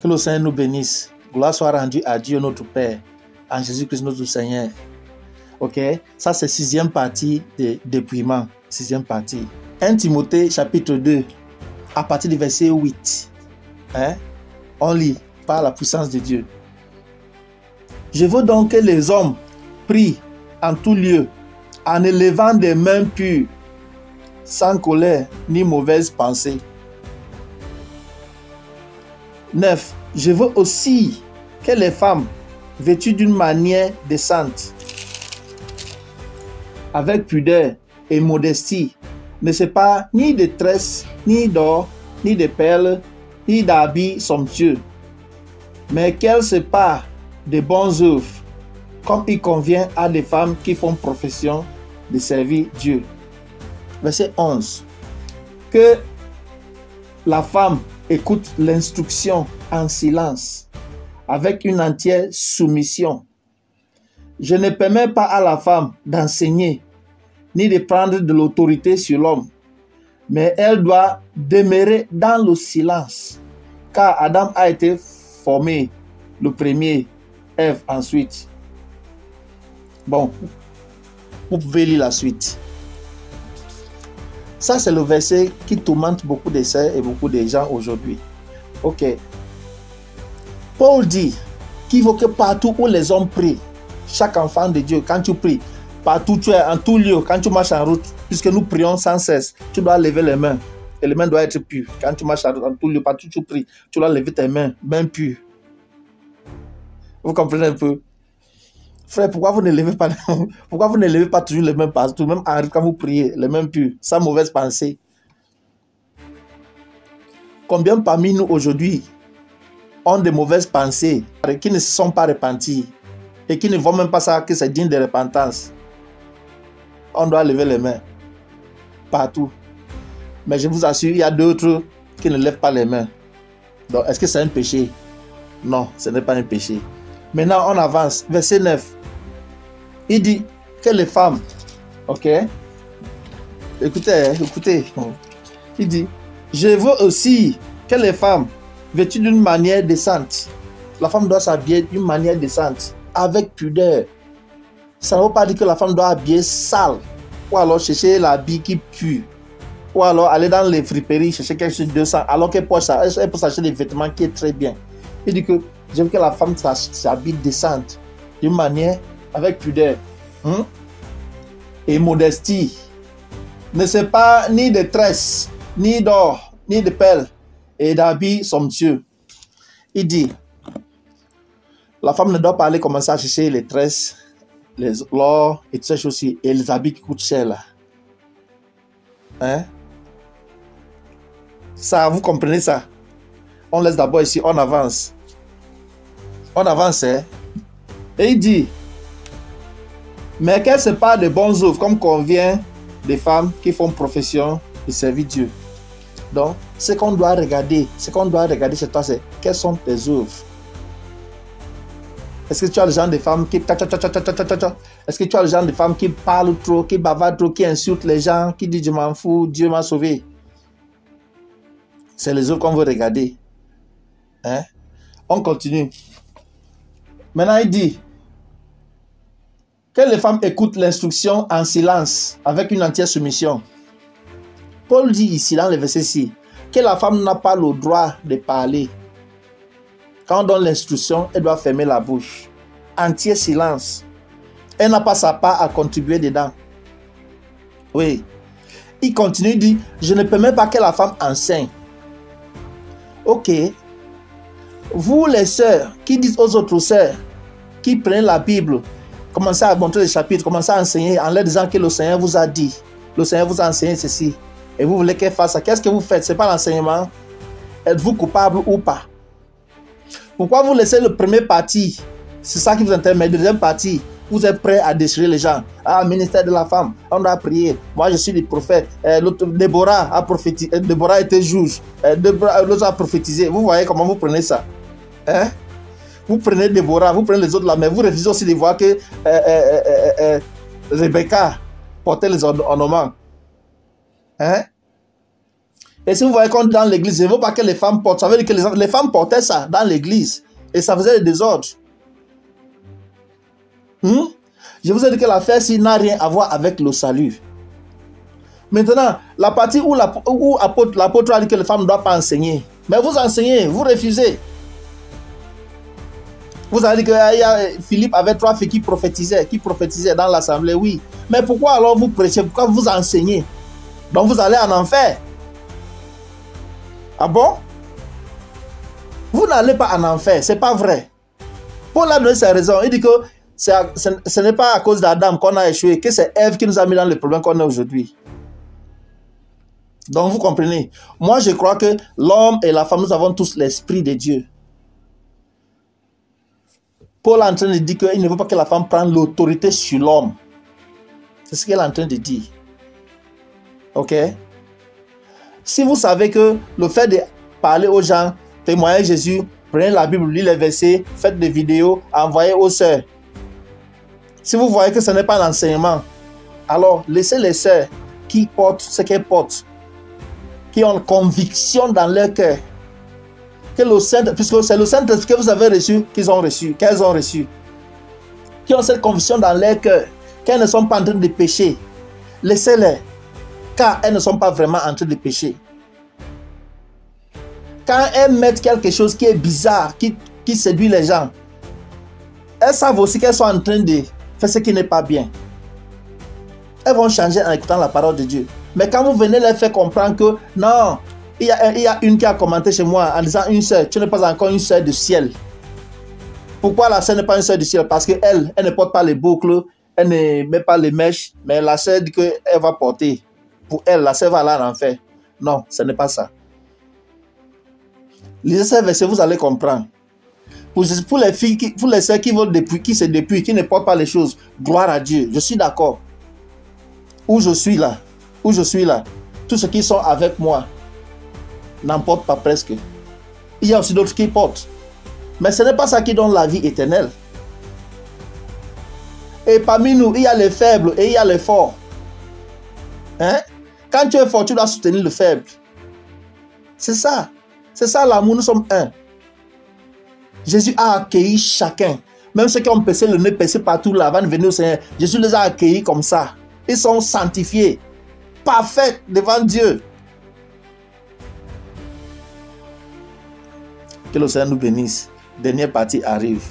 Que le Seigneur nous bénisse. Gloire soit rendue à Dieu notre Père, en Jésus-Christ notre Seigneur. Ok, ça c'est sixième partie de dépouillement. Sixième partie. 1 Timothée chapitre 2, à partir du verset 8. On lit par la puissance de Dieu. Je veux donc que les hommes prient en tout lieu, en élevant des mains pures, sans colère ni mauvaise pensée. 9. Je veux aussi que les femmes, vêtues d'une manière décente, avec pudeur et modestie, ne se parent ni de tresses, ni d'or, ni de perles, ni d'habits somptueux, mais qu'elles se parent de bonnes œuvres, comme il convient à des femmes qui font profession de servir Dieu. Verset 11. Que la femme écoute l'instruction en silence, avec une entière soumission. Je ne permets pas à la femme d'enseigner, ni de prendre de l'autorité sur l'homme, mais elle doit demeurer dans le silence, car Adam a été formé le premier, Ève ensuite. Bon, vous pouvez lire la suite. Ça, c'est le verset qui tourmente beaucoup de sœurs et beaucoup de gens aujourd'hui. Ok. Paul dit qu'il faut que partout où les hommes prient, chaque enfant de Dieu, quand tu pries, partout tu es, en tout lieu, quand tu marches en route, puisque nous prions sans cesse, tu dois lever les mains. Et les mains doivent être pures. Quand tu marches en route, en tout lieu, partout tu pries, tu dois lever tes mains, mains pures. Vous comprenez un peu? Frère, pourquoi vous ne levez pas toujours les mains partout, même en route quand vous priez, les mains pures, sans mauvaise pensée? Combien parmi nous aujourd'hui ont de mauvaises pensées qui ne se sont pas repentis et qui ne voient même pas ça que c'est digne de repentance? On doit lever les mains partout. Mais je vous assure, il y a d'autres qui ne lèvent pas les mains. Donc, est-ce que c'est un péché? Non, ce n'est pas un péché. Maintenant, on avance. Verset 9. Il dit que les femmes, ok? Écoutez. Il dit, je veux aussi que les femmes, vêtues d'une manière décente, la femme doit s'habiller d'une manière décente, avec pudeur. Ça ne veut pas dire que la femme doit habiller sale, ou alors chercher l'habit qui pue, ou alors aller dans les friperies chercher quelque chose de 200, alors qu'elle peut s'acheter des vêtements qui est très bien. Il dit que je veux que la femme s'habille décente, d'une manière avec pudeur et modestie. Ne se pas ni de tresses, ni d'or, ni de perles, et d'habits somptueux. Il dit, la femme ne doit pas aller commencer à chercher les tresses, l'or et toutes ces choses-ci, et les habits qui coûtent cher là. Ça, vous comprenez ça? On laisse d'abord ici, on avance. On avance, Et il dit, mais qu'elle se parle de bonnes œuvres, comme convient des femmes qui font profession de servir Dieu. Donc, ce qu'on doit regarder chez toi, c'est quelles sont tes œuvres. Est-ce que tu as le genre de femmes qui... Est-ce que tu as le genre de femmes qui parlent trop, qui bavardent trop, qui insultent les gens, qui disent je m'en fous, Dieu m'a sauvé? C'est les œuvres qu'on veut regarder. On continue. Maintenant, il dit que les femmes écoutent l'instruction en silence, avec une entière soumission. Paul dit ici, dans le verset 6, que la femme n'a pas le droit de parler. Quand on donne l'instruction, elle doit fermer la bouche. Entier silence. Elle n'a pas sa part à contribuer dedans. Oui. Il continue, il dit, je ne permets pas que la femme enseigne. Ok. Vous les sœurs qui dites aux autres sœurs, qui prennent la Bible, commencez à montrer les chapitres, commencez à enseigner en leur disant que le Seigneur vous a dit, le Seigneur vous a enseigné ceci, et vous voulez qu'elle fasse ça. Qu'est-ce que vous faites? Ce n'est pas l'enseignement. Êtes-vous coupable ou pas? Pourquoi vous laissez le premier parti? C'est ça qui vous intéresse. Mais le deuxième parti, vous êtes prêt à déchirer les gens. Ah, ministère de la femme, on doit prier. Moi, je suis le prophète. Déborah a prophétisé. Déborah était juge. L'autre a prophétisé. Vous voyez comment vous prenez ça? Vous prenez Déborah, vous prenez les autres là, mais vous refusez aussi de voir que Rebecca portait les ornements. Et si vous voyez qu'on est dans l'église, il ne veut pas que les femmes portent. Ça veut dire que les femmes portaient ça dans l'église. Et ça faisait des désordres. Je vous ai dit que l'affaire ci n'a rien à voir avec le salut. Maintenant, la partie où l'apôtre a dit que les femmes ne doivent pas enseigner. Mais vous enseignez, vous refusez. Vous avez dit que Philippe avait 3 filles qui prophétisaient dans l'assemblée, oui. Mais pourquoi alors vous prêchez? Pourquoi vous enseignez? Donc vous allez en enfer. Ah bon? Vous n'allez pas en enfer, c'est pas vrai. Paul a donné ses raisons. Il dit que ce n'est pas à cause d'Adam qu'on a échoué, que c'est Ève qui nous a mis dans le problème qu'on a aujourd'hui. Donc vous comprenez. Moi je crois que l'homme et la femme, nous avons tous l'esprit de Dieu. Paul est en train de dire qu'il ne veut pas que la femme prenne l'autorité sur l'homme. C'est ce qu'il est en train de dire. Ok? Si vous savez que le fait de parler aux gens, témoigner Jésus, prenez la Bible, lisez les versets, faites des vidéos, envoyez aux sœurs. Si vous voyez que ce n'est pas l'enseignement, alors laissez les sœurs qui portent ce qu'elles portent, qui ont conviction dans leur cœur, que le Saint, puisque c'est le Saint-Esprit que vous avez reçu, qu'elles ont reçu, qui ont cette conviction dans leur cœur, qu'elles ne sont pas en train de pécher. Laissez-les, car elles ne sont pas vraiment en train de pécher. Quand elles mettent quelque chose qui est bizarre, qui séduit les gens, elles savent aussi qu'elles sont en train de faire ce qui n'est pas bien. Elles vont changer en écoutant la parole de Dieu. Mais quand vous venez leur faire comprendre que non, il y a une qui a commenté chez moi en disant une sœur, tu n'es pas encore une sœur du ciel. Pourquoi la sœur n'est pas une sœur du ciel? Parce qu'elle ne porte pas les boucles, elle ne met pas les mèches, mais la sœur dit qu'elle va porter. Pour elle, la sœur va aller en enfer. Non, ce n'est pas ça. Lisez ces versets, vous allez comprendre. Pour les filles, pour les sœurs qui se dépouillent, qui ne portent pas les choses, gloire à Dieu. Je suis d'accord. Où je suis là, tous ceux qui sont avec moi n'en portent pas presque. Il y a aussi d'autres qui portent. Mais ce n'est pas ça qui donne la vie éternelle. Et parmi nous, il y a les faibles et il y a les forts. Hein? Quand tu es fort, tu dois soutenir le faible. C'est ça. C'est ça l'amour, nous sommes un. Jésus a accueilli chacun. Même ceux qui ont percé le nez, percé partout là, avant de venir au Seigneur, Jésus les a accueillis comme ça. Ils sont sanctifiés, parfaits devant Dieu. Que le Seigneur nous bénisse. Dernière partie arrive.